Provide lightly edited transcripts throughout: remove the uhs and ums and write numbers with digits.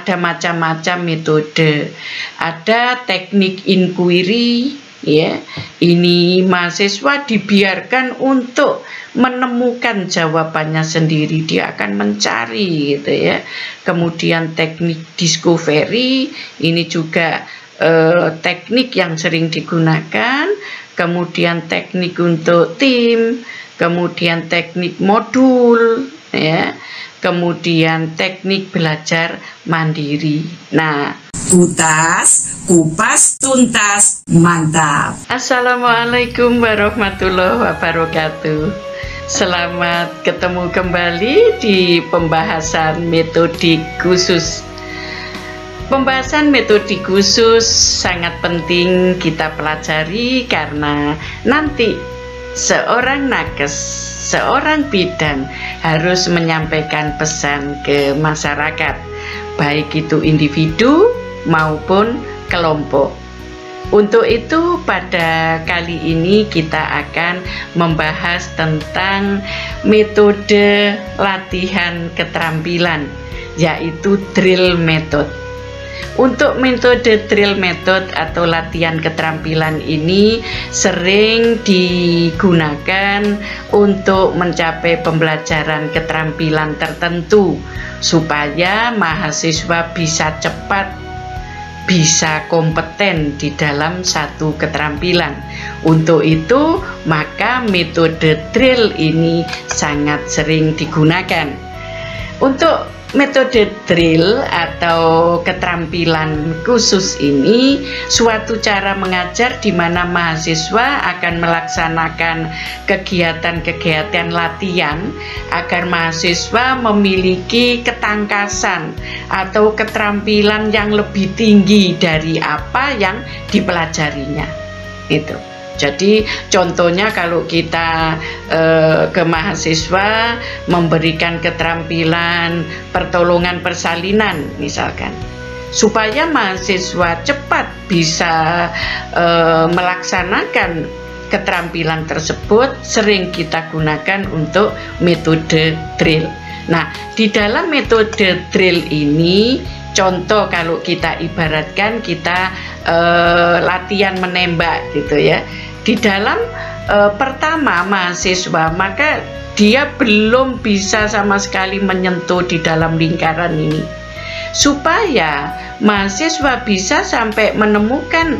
ada macam-macam metode. Ada teknik inquiry, ya. Ini mahasiswa dibiarkan untuk menemukan jawabannya sendiri, dia akan mencari gitu ya. Kemudian teknik discovery, ini juga teknik yang sering digunakan. Kemudian teknik untuk tim, kemudian teknik modul, ya. Kemudian teknik belajar mandiri. Nah, kupas, tuntas, mantap. Assalamualaikum warahmatullahi wabarakatuh. Selamat ketemu kembali di pembahasan metodik khusus. Pembahasan metodik khusus sangat penting kita pelajari karena nanti seorang nakes, seorang bidan harus menyampaikan pesan ke masyarakat, baik itu individu maupun kelompok. Untuk itu pada kali ini kita akan membahas tentang metode latihan keterampilan, yaitu drill method. Untuk metode drill method atau latihan keterampilan ini sering digunakan untuk mencapai pembelajaran keterampilan tertentu supaya mahasiswa bisa cepat, bisa kompeten di dalam satu keterampilan. Untuk itu maka metode drill ini sangat sering digunakan. Untuk metode drill atau keterampilan khusus ini suatu cara mengajar di mana mahasiswa akan melaksanakan kegiatan-kegiatan latihan agar mahasiswa memiliki ketangkasan atau keterampilan yang lebih tinggi dari apa yang dipelajarinya. Itu. Jadi contohnya kalau kita ke mahasiswa memberikan keterampilan pertolongan persalinan misalkan, supaya mahasiswa cepat bisa melaksanakan keterampilan tersebut, sering kita gunakan untuk metode drill. Nah, di dalam metode drill ini, contoh kalau kita ibaratkan kita latihan menembak gitu ya. Di dalam pertama mahasiswa, maka dia belum bisa sama sekali menyentuh di dalam lingkaran ini. Supaya mahasiswa bisa sampai menemukan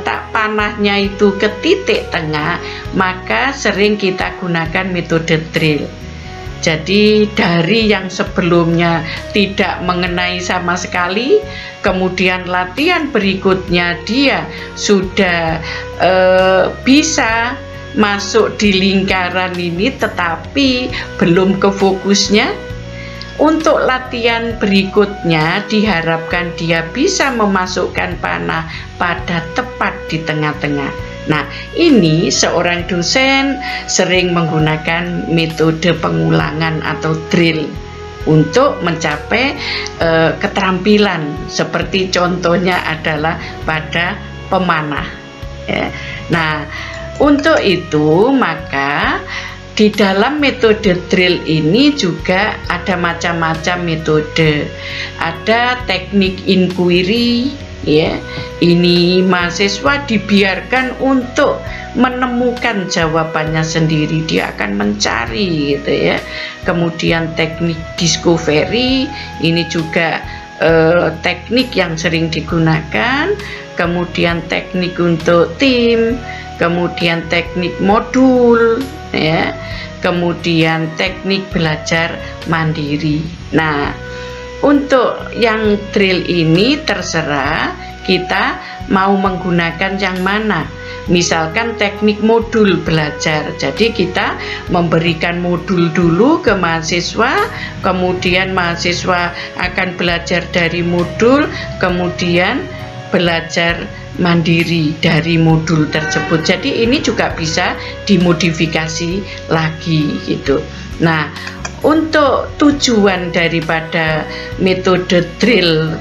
tak panahnya itu ke titik tengah, maka sering kita gunakan metode drill. Jadi dari yang sebelumnya tidak mengenai sama sekali, kemudian latihan berikutnya dia sudah bisa masuk di lingkaran ini tetapi belum ke fokusnya. Untuk latihan berikutnya diharapkan dia bisa memasukkan panah pada tepat di tengah-tengah. Nah, ini seorang dosen sering menggunakan metode pengulangan atau drill untuk mencapai keterampilan, seperti contohnya adalah pada pemanah. Ya. Nah, untuk itu maka di dalam metode drill ini juga ada macam-macam metode. Ada teknik inquiry, ya. Ini mahasiswa dibiarkan untuk menemukan jawabannya sendiri, dia akan mencari gitu ya. Kemudian teknik discovery, ini juga teknik yang sering digunakan. Kemudian teknik untuk tim, kemudian teknik modul, ya. Kemudian teknik belajar mandiri. Nah, untuk yang drill ini terserah kita mau menggunakan yang mana. Misalkan teknik modul belajar, jadi kita memberikan modul dulu ke mahasiswa, kemudian mahasiswa akan belajar dari modul, kemudian belajar mandiri dari modul tersebut. Jadi ini juga bisa dimodifikasi lagi gitu. Nah, untuk tujuan daripada metode drill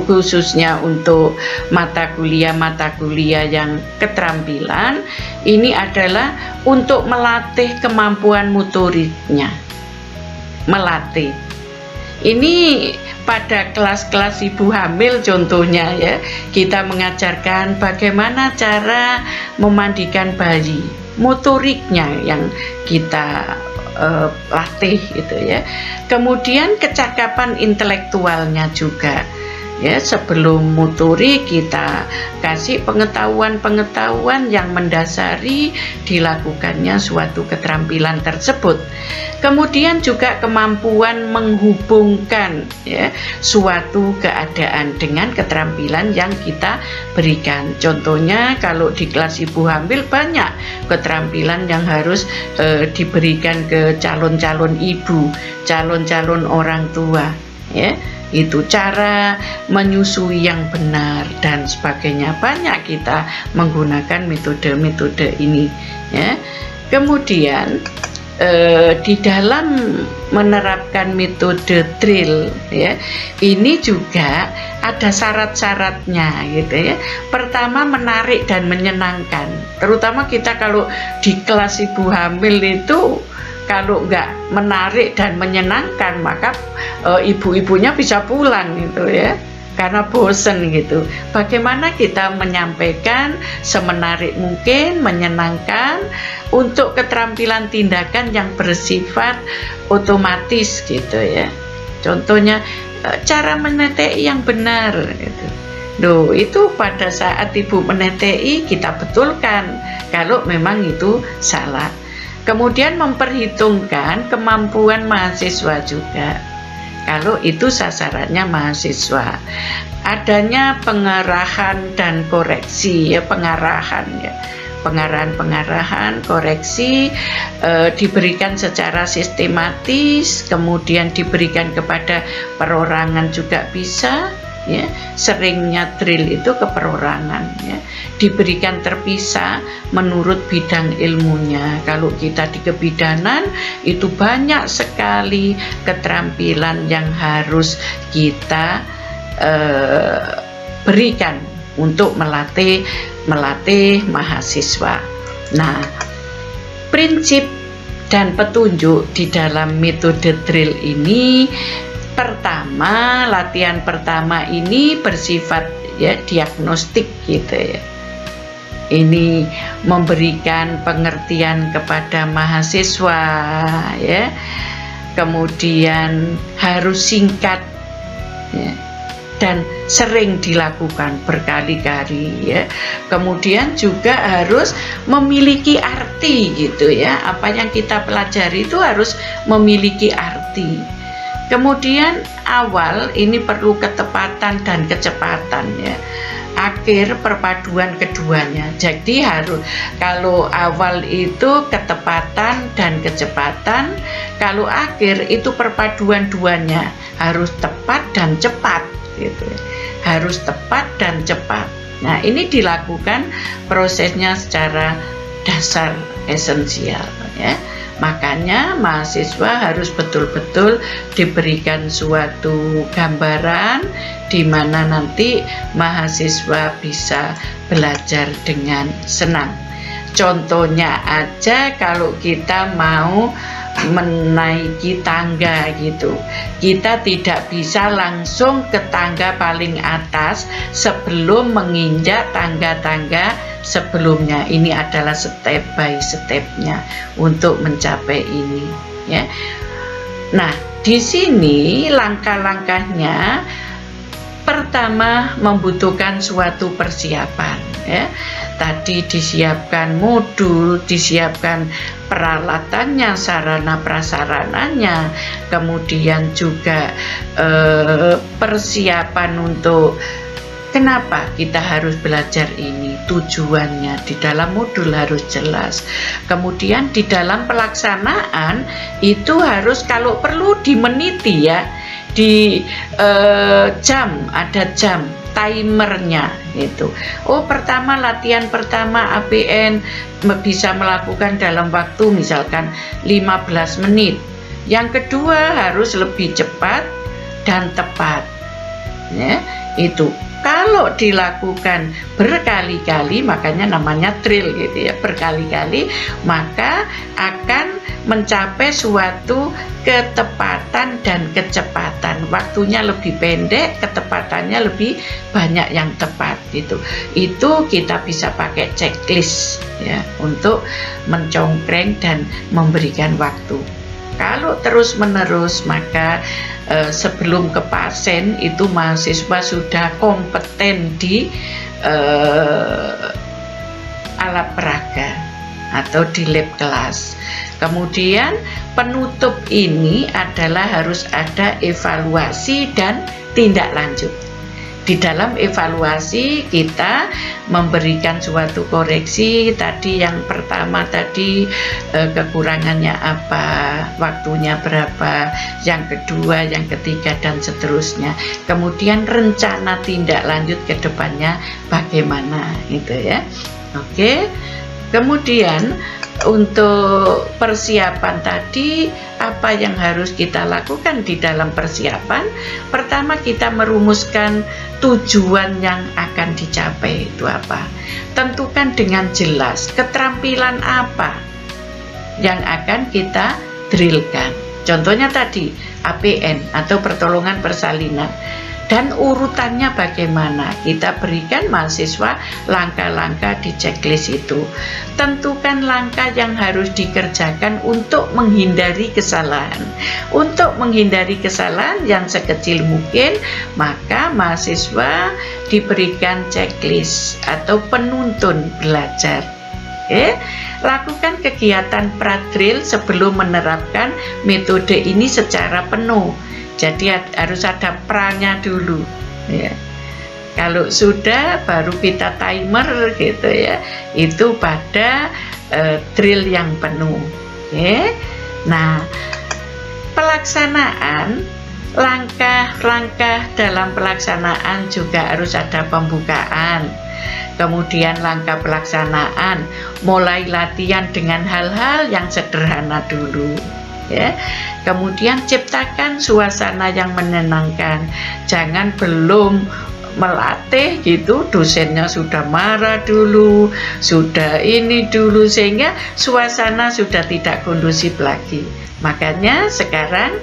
khususnya untuk mata kuliah yang keterampilan ini adalah untuk melatih kemampuan motoriknya, melatih. Ini pada kelas-kelas ibu hamil contohnya ya, kita mengajarkan bagaimana cara memandikan bayi, motoriknya yang kita latih gitu ya. Kemudian kecakapan intelektualnya juga ya, sebelum motorik kita kasih pengetahuan-pengetahuan yang mendasari dilakukannya suatu keterampilan tersebut. Kemudian juga kemampuan menghubungkan ya suatu keadaan dengan keterampilan yang kita berikan. Contohnya kalau di kelas ibu hamil banyak keterampilan yang harus diberikan ke calon-calon ibu, calon-calon orang tua ya. Itu cara menyusui yang benar dan sebagainya, banyak kita menggunakan metode-metode ini ya. Kemudian di dalam menerapkan metode drill ya, ini juga ada syarat-syaratnya gitu ya. Pertama, menarik dan menyenangkan, terutama kita kalau di kelas ibu hamil itu kalau nggak menarik dan menyenangkan maka ibu-ibunya bisa pulang gitu ya, karena bosen gitu. Bagaimana kita menyampaikan semenarik mungkin, menyenangkan untuk keterampilan tindakan yang bersifat otomatis gitu ya. Contohnya cara menetei yang benar gitu. Loh, itu pada saat ibu menetei kita betulkan kalau memang itu salah. Kemudian memperhitungkan kemampuan mahasiswa juga, kalau itu sasarannya mahasiswa. Adanya pengarahan dan koreksi ya, pengarahan, koreksi diberikan secara sistematis, kemudian diberikan kepada perorangan juga bisa ya. Seringnya drill itu ke perorangan ya, diberikan terpisah menurut bidang ilmunya. Kalau kita di kebidanan itu banyak sekali keterampilan yang harus kita berikan untuk melatih mahasiswa. Nah, prinsip dan petunjuk di dalam metode drill ini, pertama, latihan pertama ini bersifat ya diagnostik gitu ya. Ini memberikan pengertian kepada mahasiswa ya. Kemudian harus singkat ya, dan sering dilakukan berkali-kali ya. Kemudian juga harus memiliki arti gitu ya. Apa yang kita pelajari itu harus memiliki arti. Kemudian awal ini perlu ketepatan dan kecepatan ya. Akhir perpaduan keduanya. Jadi harus, kalau awal itu ketepatan dan kecepatan, kalau akhir itu perpaduan duanya, harus tepat dan cepat gitu. Harus tepat dan cepat. Nah, ini dilakukan prosesnya secara dasar esensial ya. Makanya mahasiswa harus betul-betul diberikan suatu gambaran di mana nanti mahasiswa bisa belajar dengan senang. Contohnya aja kalau kita mau menaiki tangga gitu, kita tidak bisa langsung ke tangga paling atas sebelum menginjak tangga-tangga sebelumnya. Ini adalah step by stepnya untuk mencapai ini ya. Nah, di sini langkah-langkahnya, pertama membutuhkan suatu persiapan ya. Tadi disiapkan modul, disiapkan peralatannya, sarana prasarananya, kemudian juga persiapan untuk kenapa kita harus belajar ini, tujuannya di dalam modul harus jelas. Kemudian di dalam pelaksanaan itu harus kalau perlu dimeniti ya, di jam, ada jam timernya itu. Oh, pertama latihan pertama ABN bisa melakukan dalam waktu misalkan 15 menit. Yang kedua harus lebih cepat dan tepat. Ya, itu. Kalau dilakukan berkali-kali, makanya namanya drill gitu ya, berkali-kali, maka akan mencapai suatu ketepatan dan kecepatan. Waktunya lebih pendek, ketepatannya lebih banyak yang tepat gitu. Itu kita bisa pakai checklist ya untuk mencongkreng dan memberikan waktu. Kalau terus-menerus maka sebelum ke pasien itu mahasiswa sudah kompeten di alat peraga atau di lab kelas. Kemudian penutup ini adalah harus ada evaluasi dan tindak lanjut. Di dalam evaluasi kita memberikan suatu koreksi. Tadi yang pertama tadi kekurangannya apa, waktunya berapa, yang kedua, yang ketiga dan seterusnya. Kemudian rencana tindak lanjut ke depannya bagaimana gitu ya. Oke. Kemudian untuk persiapan tadi, apa yang harus kita lakukan di dalam persiapan? Pertama, kita merumuskan tujuan yang akan dicapai itu apa. Tentukan dengan jelas keterampilan apa yang akan kita drillkan. Contohnya tadi APN atau pertolongan persalinan. Dan urutannya bagaimana? Kita berikan mahasiswa langkah-langkah di checklist itu. Tentukan langkah yang harus dikerjakan untuk menghindari kesalahan. Untuk menghindari kesalahan yang sekecil mungkin, maka mahasiswa diberikan checklist atau penuntun belajar. Lakukan kegiatan pra-drill sebelum menerapkan metode ini secara penuh. Jadi harus ada pranya dulu ya. Kalau sudah baru kita timer gitu ya. Itu pada drill yang penuh. Nah, pelaksanaan, langkah-langkah dalam pelaksanaan juga harus ada pembukaan. Kemudian langkah pelaksanaan, mulai latihan dengan hal-hal yang sederhana dulu. Ya. Kemudian ciptakan suasana yang menyenangkan. Jangan belum melatih gitu dosennya sudah marah dulu, sudah ini dulu, sehingga suasana sudah tidak kondusif lagi. Makanya sekarang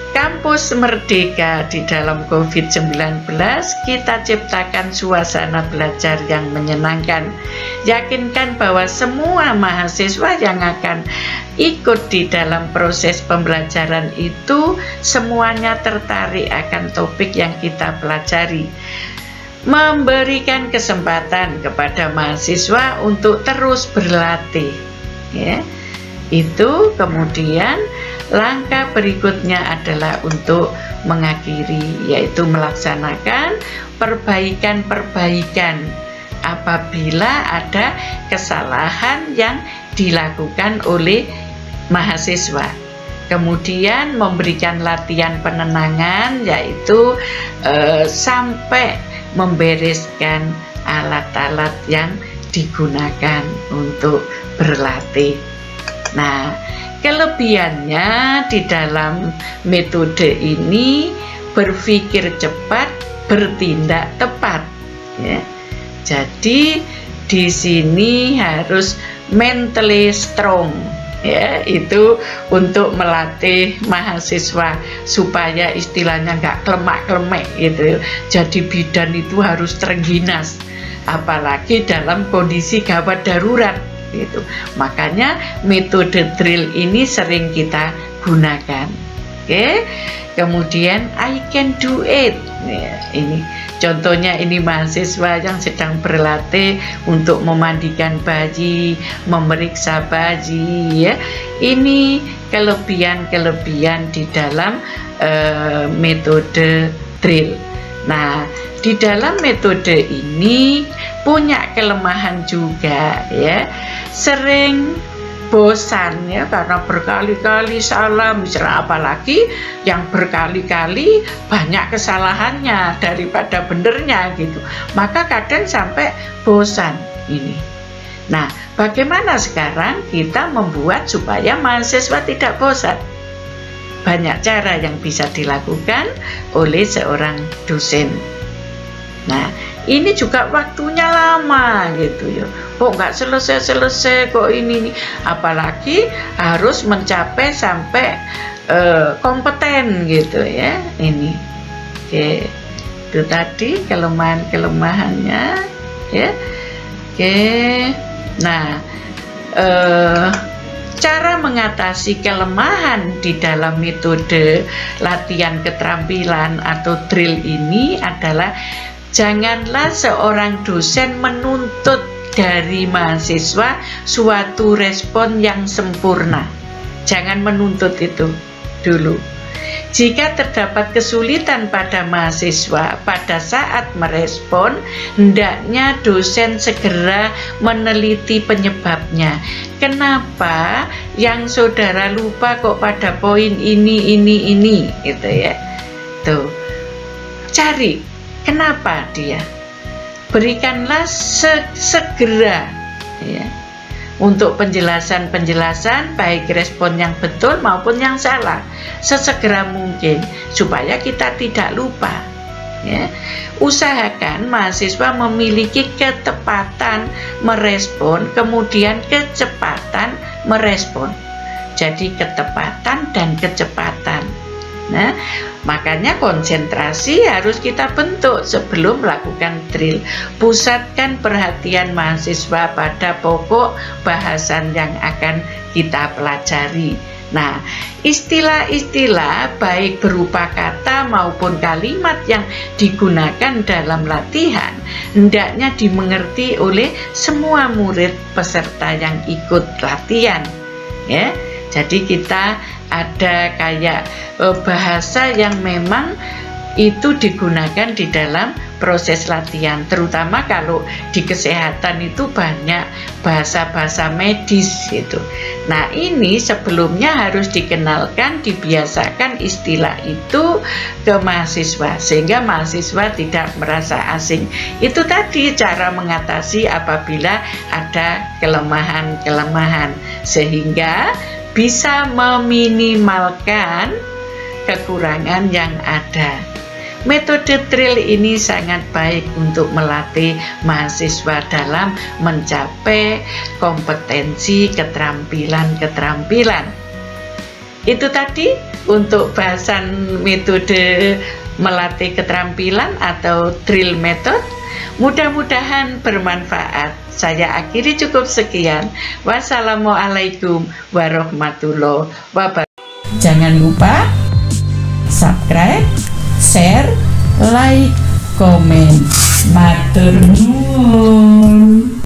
Kampus Merdeka di dalam COVID-19 kita ciptakan suasana belajar yang menyenangkan. Yakinkan bahwa semua mahasiswa yang akan ikut di dalam proses pembelajaran itu semuanya tertarik akan topik yang kita pelajari. Memberikan kesempatan kepada mahasiswa untuk terus berlatih ya. Itu kemudian langkah berikutnya adalah untuk mengakhiri, yaitu melaksanakan perbaikan-perbaikan apabila ada kesalahan yang dilakukan oleh mahasiswa. Kemudian memberikan latihan penenangan, yaitu sampai membereskan alat-alat yang digunakan untuk berlatih. Nah, kelebihannya di dalam metode ini berpikir cepat, bertindak tepat. Ya. Jadi di sini harus mentally strong. Ya, itu untuk melatih mahasiswa supaya istilahnya nggak klemak-klemek gitu. Jadi bidan itu harus terengginas, apalagi dalam kondisi gawat darurat. Gitu. Makanya metode drill ini sering kita gunakan. Oke. Kemudian I can do it. Ya, ini contohnya ini mahasiswa yang sedang berlatih untuk memandikan bayi, memeriksa bayi ya. Ini kelebihan-kelebihan di dalam metode drill. Nah, di dalam metode ini punya kelemahan juga ya, sering bosan ya karena berkali-kali salah, misalnya apalagi yang berkali-kali banyak kesalahannya daripada benernya gitu, maka kadang sampai bosan ini. Nah, bagaimana sekarang kita membuat supaya mahasiswa tidak bosan? Banyak cara yang bisa dilakukan oleh seorang dosen. Nah, ini juga waktunya lama gitu ya. Kok nggak selesai kok ini nih. Apalagi harus mencapai sampai kompeten gitu ya. Ini oke, itu tadi kelemahannya ya. Oke, nah cara mengatasi kelemahan di dalam metode latihan keterampilan atau drill ini adalah janganlah seorang dosen menuntut dari mahasiswa suatu respon yang sempurna. Jangan menuntut itu dulu. Jika terdapat kesulitan pada mahasiswa pada saat merespon, hendaknya dosen segera meneliti penyebabnya. Kenapa yang saudara lupa kok pada poin ini gitu ya. Tuh. Cari kenapa dia. Berikanlah segera ya. Untuk penjelasan baik respon yang betul maupun yang salah sesegera mungkin supaya kita tidak lupa ya. Usahakan mahasiswa memiliki ketepatan merespon, kemudian kecepatan merespon. Jadi ketepatan dan kecepatan. Nah, makanya konsentrasi harus kita bentuk sebelum melakukan drill. Pusatkan perhatian mahasiswa pada pokok bahasan yang akan kita pelajari. Nah, istilah-istilah baik berupa kata maupun kalimat yang digunakan dalam latihan hendaknya dimengerti oleh semua murid peserta yang ikut latihan ya. Jadi kita ada kayak bahasa yang memang itu digunakan di dalam proses latihan, terutama kalau di kesehatan itu banyak bahasa-bahasa medis gitu. Nah, ini sebelumnya harus dikenalkan, dibiasakan istilah itu ke mahasiswa sehingga mahasiswa tidak merasa asing. Itu tadi cara mengatasi apabila ada kelemahan-kelemahan sehingga bisa meminimalkan kekurangan yang ada. Metode drill ini sangat baik untuk melatih mahasiswa dalam mencapai kompetensi keterampilan-keterampilan. Itu tadi untuk bahasan metode melatih keterampilan atau drill method. Mudah-mudahan bermanfaat. Saya akhiri cukup sekian. Wassalamualaikum warahmatullahi wabarakatuh. Jangan lupa subscribe, share, like, komen. Matur nuwun.